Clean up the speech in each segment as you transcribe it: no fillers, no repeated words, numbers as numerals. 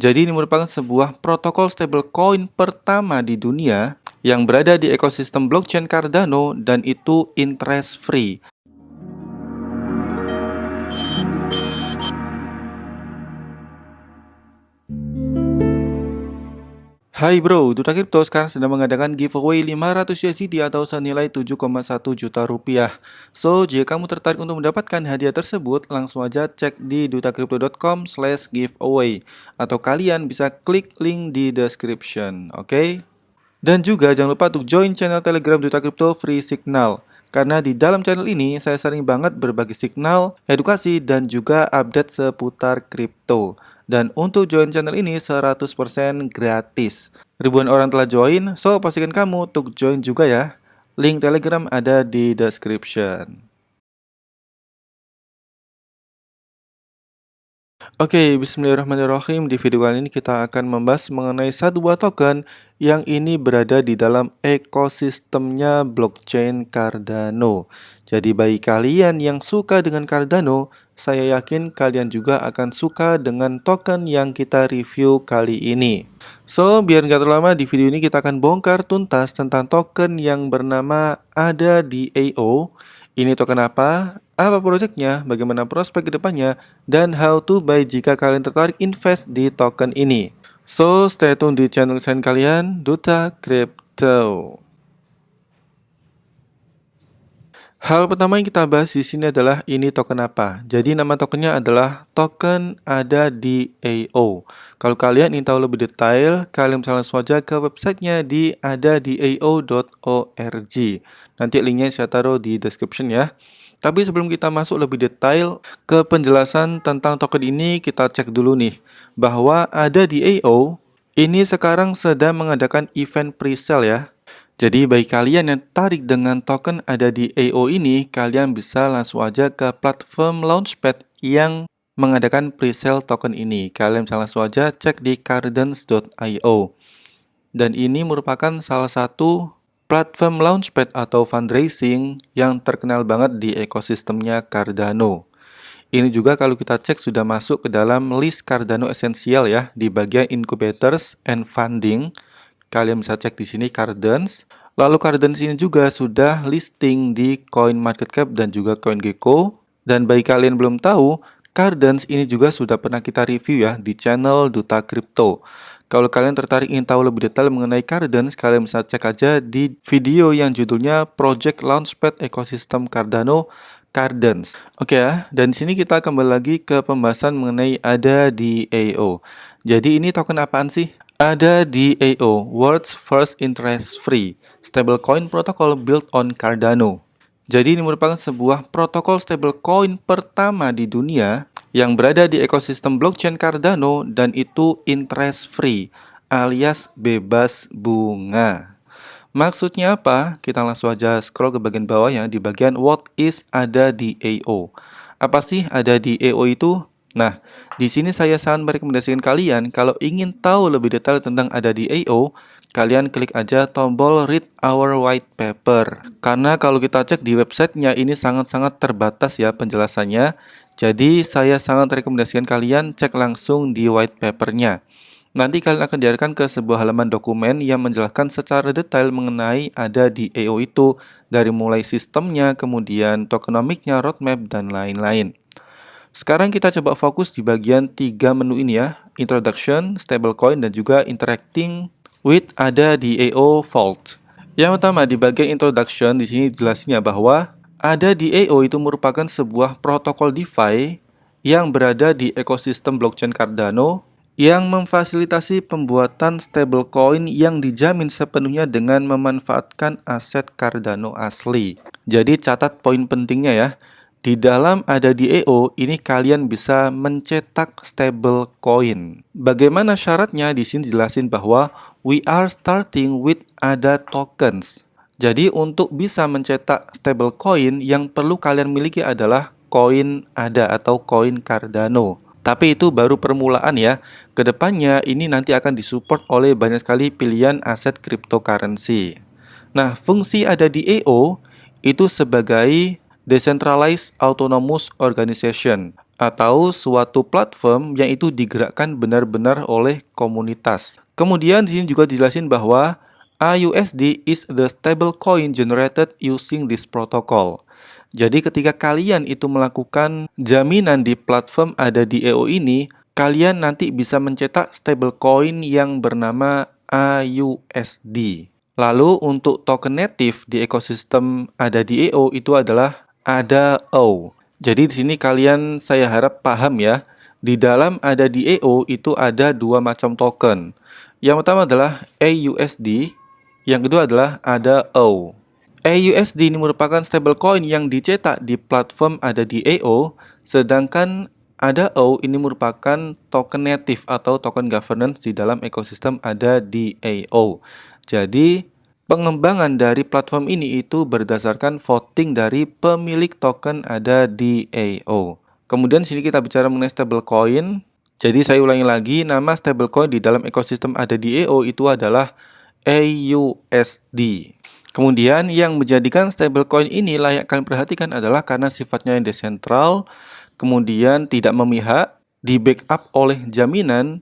Jadi ini merupakan sebuah protokol stablecoin pertama di dunia yang berada di ekosistem blockchain Cardano dan itu interest free. Hai bro, Duta Crypto sekarang sedang mengadakan giveaway 500 USDT atau senilai 7,1 juta rupiah. So, jika kamu tertarik untuk mendapatkan hadiah tersebut, langsung aja cek di dutacrypto.com/giveaway atau kalian bisa klik link di description, oke? Dan juga jangan lupa untuk join channel Telegram Duta Crypto Free Signal. Karena di dalam channel ini saya sering banget berbagi signal, edukasi, dan juga update seputar kripto. Dan untuk join channel ini 100% gratis. Ribuan orang telah join, so pastikan kamu untuk join juga ya. Link Telegram ada di description. Oke, bismillahirrahmanirrahim. Di video kali ini kita akan membahas mengenai satu buah token yang ini berada di dalam ekosistemnya blockchain Cardano. Jadi bagi kalian yang suka dengan Cardano, saya yakin kalian juga akan suka dengan token yang kita review kali ini. So, biar nggak terlalu lama, di video ini kita akan bongkar tuntas tentang token yang bernama ADA DAO. Ini token apa proyeknya, bagaimana prospek kedepannya, dan how to buy jika kalian tertarik invest di token ini. So, stay tune di channel kesayangan kalian, Duta Crypto. Hal pertama yang kita bahas di sini adalah ini token apa. Jadi nama tokennya adalah token ADA DAO. Kalau kalian ingin tahu lebih detail, kalian bisa langsung saja ke websitenya di adadao.org. Nanti linknya saya taruh di description ya. Tapi sebelum kita masuk lebih detail ke penjelasan tentang token ini, kita cek dulu nih bahwa ADA DAO ini sekarang sedang mengadakan event pre-sale ya. Jadi bagi kalian yang tertarik dengan token ADA DAO ini, kalian bisa langsung aja ke platform Launchpad yang mengadakan pre-sale token ini. Kalian bisa langsung aja cek di cardance.io. Dan ini merupakan salah satu platform Launchpad atau fundraising yang terkenal banget di ekosistemnya Cardano. Ini juga kalau kita cek sudah masuk ke dalam list Cardano Essential ya, di bagian Incubators and Funding. Kalian bisa cek di sini Cardance. Lalu Cardance ini juga sudah listing di CoinMarketCap dan juga CoinGecko. Dan bagi kalian belum tahu, Cardance ini juga sudah pernah kita review ya di channel Duta Crypto. Kalau kalian tertarik ingin tahu lebih detail mengenai Cardance, kalian bisa cek aja di video yang judulnya Project Launchpad Ecosystem Cardano Cardance. Oke ya, dan di sini kita kembali lagi ke pembahasan mengenai ADA DAO. Jadi ini token apaan sih? ADA DAO, World's First Interest-Free Stablecoin Protocol Built on Cardano. Jadi ini merupakan sebuah protokol stablecoin pertama di dunia yang berada di ekosistem blockchain Cardano dan itu interest free alias bebas bunga. Maksudnya apa? Kita langsung aja scroll ke bagian bawah ya, di bagian what is ADA DAO. Apa sih ADA DAO itu? Nah, di sini saya sangat merekomendasikan kalian kalau ingin tahu lebih detail tentang ADA DAO, kalian klik aja tombol read our white paper. Karena kalau kita cek di websitenya ini sangat-sangat terbatas ya penjelasannya. Jadi saya sangat rekomendasikan kalian cek langsung di white papernya. Nanti kalian akan diarahkan ke sebuah halaman dokumen yang menjelaskan secara detail mengenai ADA DAO itu, dari mulai sistemnya, kemudian tokenomiknya, roadmap, dan lain-lain. Sekarang kita coba fokus di bagian 3 menu ini ya, Introduction, Stablecoin, dan juga Interacting with ADA DAO Vault. Yang pertama di bagian Introduction, di sini jelasinnya bahwa ADA DAO itu merupakan sebuah protokol DeFi yang berada di ekosistem blockchain Cardano yang memfasilitasi pembuatan stablecoin yang dijamin sepenuhnya dengan memanfaatkan aset Cardano asli. Jadi catat poin pentingnya ya. Di dalam ADA DAO ini kalian bisa mencetak stablecoin. Bagaimana syaratnya? Di sini dijelasin bahwa we are starting with ADA tokens. Jadi untuk bisa mencetak stablecoin yang perlu kalian miliki adalah koin ADA atau koin Cardano. Tapi itu baru permulaan ya. Kedepannya ini nanti akan disupport oleh banyak sekali pilihan aset cryptocurrency. Nah, fungsi ADA DAO itu sebagai Decentralized Autonomous Organization atau suatu platform yang itu digerakkan benar-benar oleh komunitas. Kemudian di sini juga dijelasin bahwa AUSD is the stable coin generated using this protocol. Jadi ketika kalian itu melakukan jaminan di platform ada di EO ini, kalian nanti bisa mencetak stablecoin yang bernama AUSD. Lalu untuk token native di ekosistem ada di EO itu adalah ADA-O. Jadi di sini kalian saya harap paham ya. Di dalam ada di EO itu ada dua macam token. Yang pertama adalah AUSD, yang kedua adalah ADA-O. AUSD ini merupakan stablecoin yang dicetak di platform ada di EO, sedangkan ADA-O ini merupakan token native atau token governance di dalam ekosistem ada di EO. Jadi pengembangan dari platform ini itu berdasarkan voting dari pemilik token ada di EO. Kemudian sini kita bicara mengenai stablecoin. Jadi saya ulangi lagi, nama stablecoin di dalam ekosistem ada di EO itu adalah AUSD. Kemudian yang menjadikan stablecoin ini layak kalian perhatikan adalah karena sifatnya yang desentral, kemudian tidak memihak, di backup oleh jaminan,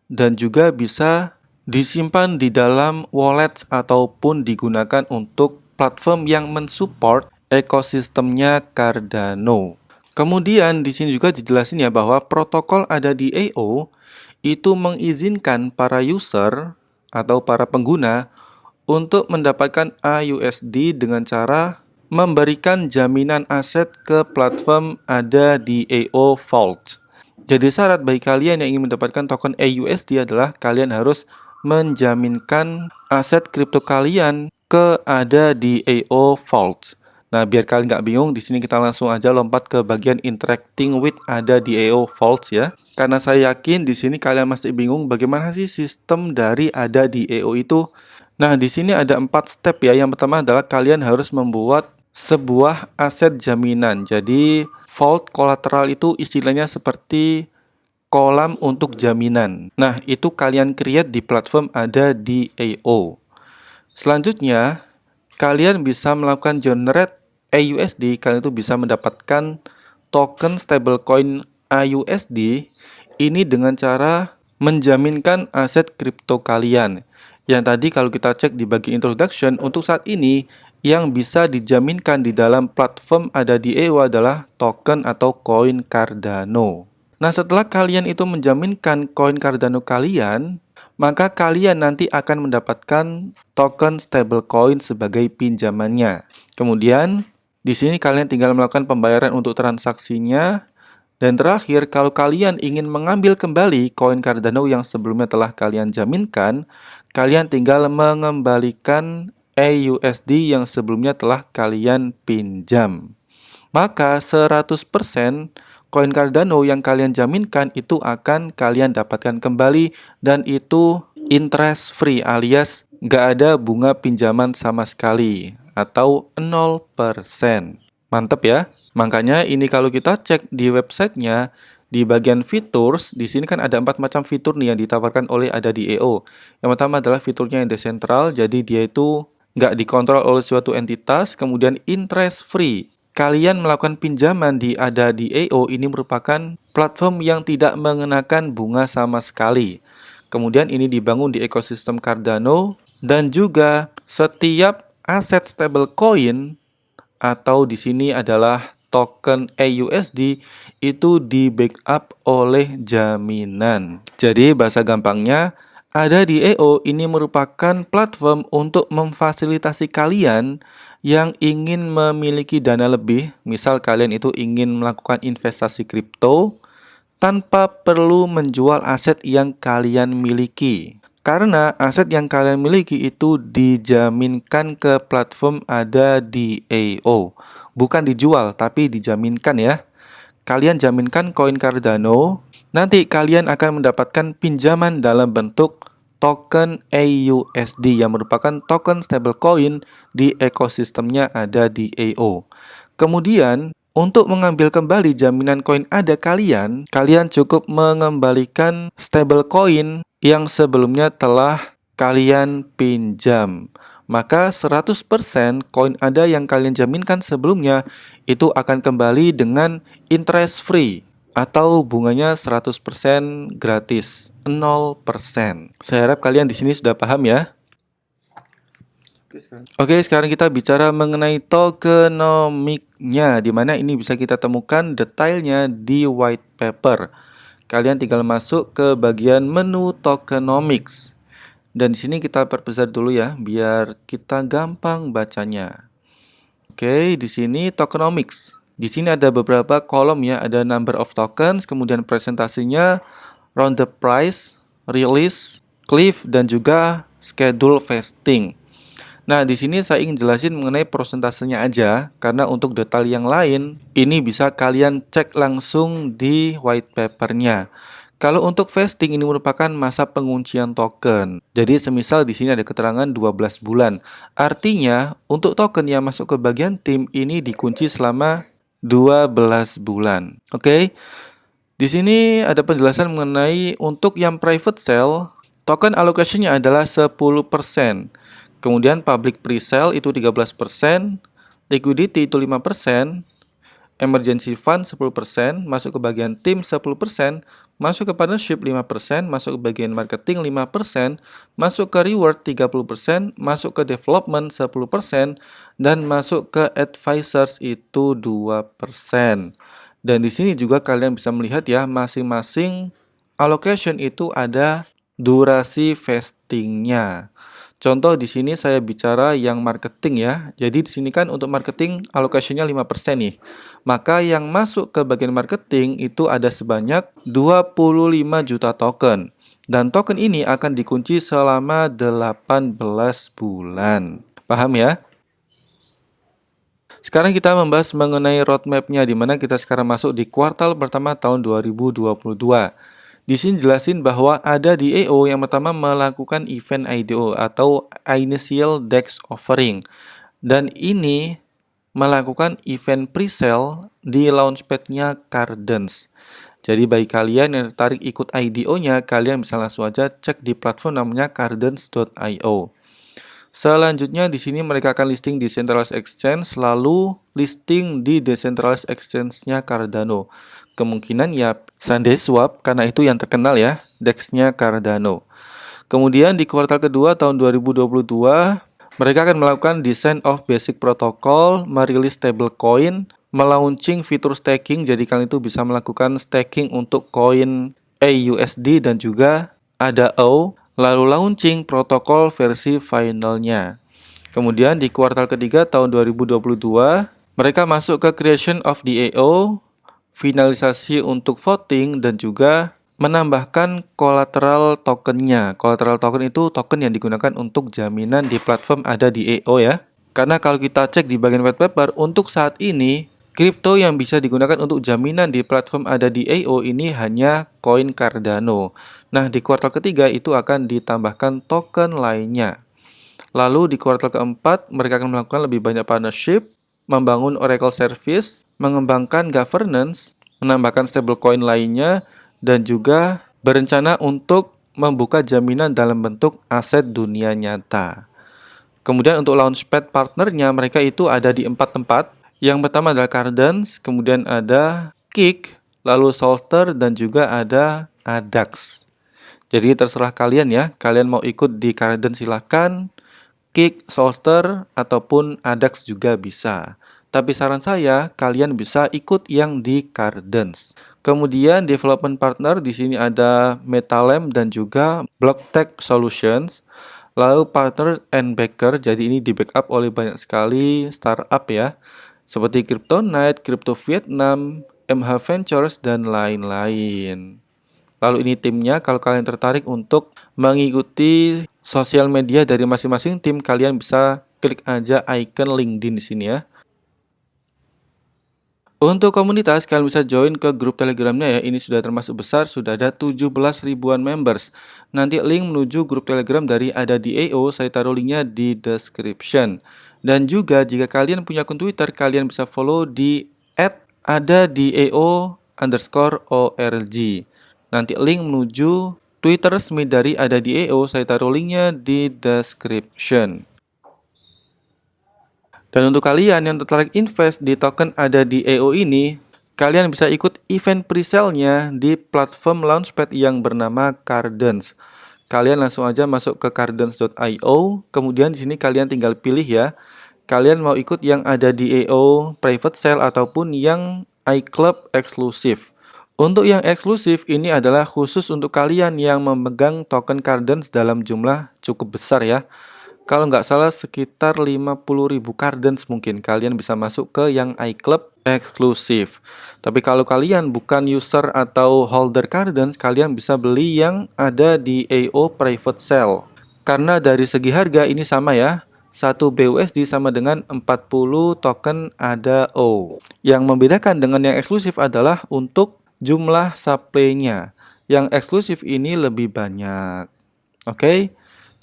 dan juga bisa disimpan di dalam wallet ataupun digunakan untuk platform yang mensupport ekosistemnya Cardano. Kemudian di sini juga dijelasin ya bahwa protokol ada di EO itu mengizinkan para user atau para pengguna untuk mendapatkan AUSD dengan cara memberikan jaminan aset ke platform ada di EO Vault. Jadi syarat bagi kalian yang ingin mendapatkan token AUSD adalah kalian harus menjaminkan aset kripto kalian ke ada di EO Vault. Nah, biar kalian nggak bingung, di sini kita langsung aja lompat ke bagian interacting with ada di EO Vault ya. Karena saya yakin di sini kalian masih bingung bagaimana sih sistem dari ada di EO itu. Nah, di sini ada 4 step ya. Yang pertama adalah kalian harus membuat sebuah aset jaminan. Jadi, vault collateral itu istilahnya seperti kolam untuk jaminan. Nah, itu kalian create di platform ada di EO. Selanjutnya, kalian bisa melakukan generate AUSD. Kalian itu bisa mendapatkan token stablecoin AUSD ini dengan cara menjaminkan aset kripto kalian. Yang tadi kalau kita cek di bagian introduction, untuk saat ini yang bisa dijaminkan di dalam platform ada di EO adalah token atau koin Cardano. Nah, setelah kalian itu menjaminkan koin Cardano kalian, maka kalian nanti akan mendapatkan token stablecoin sebagai pinjamannya. Kemudian, di sini kalian tinggal melakukan pembayaran untuk transaksinya. Dan terakhir, kalau kalian ingin mengambil kembali koin Cardano yang sebelumnya telah kalian jaminkan, kalian tinggal mengembalikan AUSD yang sebelumnya telah kalian pinjam. Maka 100% koin Cardano yang kalian jaminkan itu akan kalian dapatkan kembali dan itu interest free alias nggak ada bunga pinjaman sama sekali atau 0%. Mantap ya. Makanya ini kalau kita cek di websitenya di bagian features, di sini kan ada 4 macam fitur nih yang ditawarkan oleh ada di EO. Yang pertama adalah fiturnya yang desentral, jadi dia itu nggak dikontrol oleh suatu entitas, kemudian interest free. Kalian melakukan pinjaman di ada di EO ini merupakan platform yang tidak mengenakan bunga sama sekali. Kemudian ini dibangun di ekosistem Cardano dan juga setiap aset stablecoin atau di sini adalah token AUSD itu di backup oleh jaminan. Jadi bahasa gampangnya ada di EO ini merupakan platform untuk memfasilitasi kalian yang ingin memiliki dana lebih, misal kalian itu ingin melakukan investasi kripto tanpa perlu menjual aset yang kalian miliki. Karena aset yang kalian miliki itu dijaminkan ke platform ada di EO. Bukan dijual, tapi dijaminkan ya. Kalian jaminkan koin Cardano, nanti kalian akan mendapatkan pinjaman dalam bentuk token AUSD yang merupakan token stablecoin di ekosistemnya ada di EO. Kemudian, untuk mengambil kembali jaminan koin ada kalian cukup mengembalikan stablecoin yang sebelumnya telah kalian pinjam. Maka 100% koin ada yang kalian jaminkan sebelumnya itu akan kembali dengan interest free atau bunganya 100% gratis, 0%. Saya harap kalian di sini sudah paham ya. Oke, sekarang kita bicara mengenai tokenomics-nya, di mana ini bisa kita temukan detailnya di white paper. Kalian tinggal masuk ke bagian menu tokenomics. Dan di sini kita perbesar dulu ya, biar kita gampang bacanya. Oke, di sini tokenomics. Di sini ada beberapa kolom ya, ada number of tokens, kemudian presentasinya, round the price, release, cliff, dan juga schedule vesting. Nah, di sini saya ingin jelasin mengenai prosentasenya aja, karena untuk detail yang lain, ini bisa kalian cek langsung di white papernya. Kalau untuk vesting ini merupakan masa penguncian token. Jadi semisal di sini ada keterangan 12 bulan. Artinya, untuk token yang masuk ke bagian tim ini dikunci selama 12 bulan. Oke. Di sini ada penjelasan mengenai untuk yang private sale, token allocation-nya adalah 10%. Kemudian public pre-sale itu 13%, liquidity itu 5%, emergency fund 10%, masuk ke bagian tim 10%, masuk ke partnership 5%, masuk ke bagian marketing 5%, masuk ke reward 30%, masuk ke development 10%, dan masuk ke advisors itu 2%. Dan di sini juga kalian bisa melihat ya, masing-masing allocation itu ada durasi vestingnya. Contoh di sini saya bicara yang marketing ya. Jadi di sini kan untuk marketing allocation-nya 5% nih. Maka yang masuk ke bagian marketing itu ada sebanyak 25 juta token. Dan token ini akan dikunci selama 18 bulan. Paham ya? Sekarang kita membahas mengenai roadmap-nya, di mana kita sekarang masuk di kuartal pertama tahun 2022. Di sini jelasin bahwa ada DAO yang pertama melakukan event IDO atau Initial DEX Offering. Dan ini melakukan event pre-sale di launchpad-nya Cardance. Jadi bagi kalian yang tertarik ikut IDO-nya, kalian bisa langsung aja cek di platform namanya cardance.io. Selanjutnya di sini mereka akan listing di Centralized Exchange, lalu listing di Decentralized Exchange-nya Cardano. Kemungkinan ya SundaeSwap karena itu yang terkenal ya, DEX-nya Cardano. Kemudian di kuartal kedua tahun 2022, mereka akan melakukan design of basic protocol, merilis stablecoin, melaunching fitur staking, jadi kalian itu bisa melakukan staking untuk koin AUSD dan juga ADA, lalu launching protokol versi finalnya. Kemudian di kuartal ketiga tahun 2022, mereka masuk ke creation of DAO, finalisasi untuk voting, dan juga menambahkan collateral tokennya. Collateral token itu token yang digunakan untuk jaminan di platform ada di DAO ya. Karena kalau kita cek di bagian white paper, untuk saat ini, kripto yang bisa digunakan untuk jaminan di platform ada di DAO ini hanya koin Cardano. Nah, di kuartal ketiga itu akan ditambahkan token lainnya. Lalu di kuartal keempat, mereka akan melakukan lebih banyak partnership, membangun Oracle Service, mengembangkan governance, menambahkan stablecoin lainnya, dan juga berencana untuk membuka jaminan dalam bentuk aset dunia nyata. Kemudian untuk launchpad partnernya, mereka itu ada di 4 tempat. Yang pertama adalah Cardance, kemudian ada Kick, lalu Solster, dan juga ada ADAX. Jadi terserah kalian ya, kalian mau ikut di Cardance silahkan, Kick, Solster, ataupun ADAX juga bisa. Tapi saran saya, kalian bisa ikut yang di Cardance. Kemudian development partner di sini ada Metalem dan juga BlockTech Solutions. Lalu partner and backer, jadi ini di backup oleh banyak sekali startup ya, seperti Kryptonite, Crypto Vietnam, MH Ventures, dan lain-lain. Lalu ini timnya, kalau kalian tertarik untuk mengikuti sosial media dari masing-masing tim, kalian bisa klik aja icon LinkedIn di sini ya. Untuk komunitas, kalian bisa join ke grup Telegramnya ya. Ini sudah termasuk besar, sudah ada 17 ribuan members. Nanti link menuju grup Telegram dari ada di AO, saya taruh linknya di description. Dan juga jika kalian punya akun Twitter, kalian bisa follow di @adadao_org. Nanti link menuju Twitter resmi dari ada di AO, saya taruh linknya di description. Dan untuk kalian yang tertarik invest di token ada di AO ini, kalian bisa ikut event pre-sale-nya di platform launchpad yang bernama Cardance. Kalian langsung aja masuk ke cardance.io, kemudian di sini kalian tinggal pilih ya. Kalian mau ikut yang ada di EO private sale ataupun yang iClub eksklusif. Untuk yang eksklusif ini adalah khusus untuk kalian yang memegang token Cardance dalam jumlah cukup besar ya. Kalau nggak salah sekitar 50.000 Cardance mungkin kalian bisa masuk ke yang iClub eksklusif. Tapi kalau kalian bukan user atau holder Cardance, kalian bisa beli yang ada di EO Private Sale. Karena dari segi harga ini sama ya. 1 BUSD sama dengan 40 token ADA-O. Yang membedakan dengan yang eksklusif adalah untuk jumlah supply-nya. Yang eksklusif ini lebih banyak. Oke?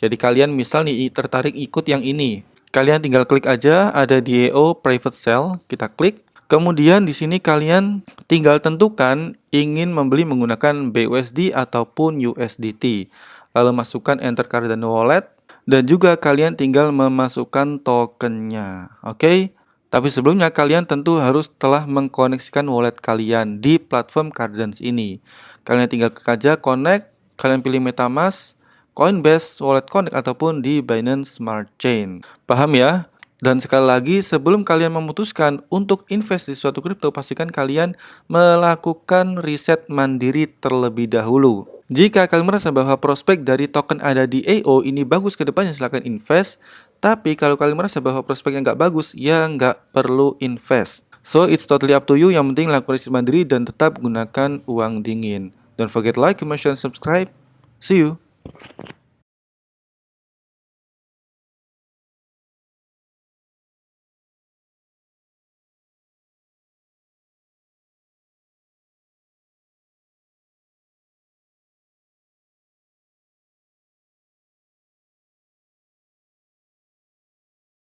Jadi kalian misal nih tertarik ikut yang ini. Kalian tinggal klik aja ada di EO Private Sale, kita klik. Kemudian di sini kalian tinggal tentukan ingin membeli menggunakan BUSD ataupun USDT. Lalu masukkan enter Cardano Wallet dan juga kalian tinggal memasukkan tokennya. Oke? Tapi sebelumnya kalian tentu harus telah mengkoneksikan wallet kalian di platform Cardance ini. Kalian tinggal klik aja connect, kalian pilih MetaMask, Coinbase, Wallet Connect, ataupun di Binance Smart Chain. Paham ya? Dan sekali lagi, sebelum kalian memutuskan untuk invest di suatu kripto, pastikan kalian melakukan riset mandiri terlebih dahulu. Jika kalian merasa bahwa prospek dari token ada di EO ini bagus ke depannya, silahkan invest. Tapi kalau kalian merasa bahwa prospeknya nggak bagus, ya nggak perlu invest. So, it's totally up to you. Yang penting lakukan riset mandiri dan tetap gunakan uang dingin. Don't forget like, comment, share, and subscribe. See you!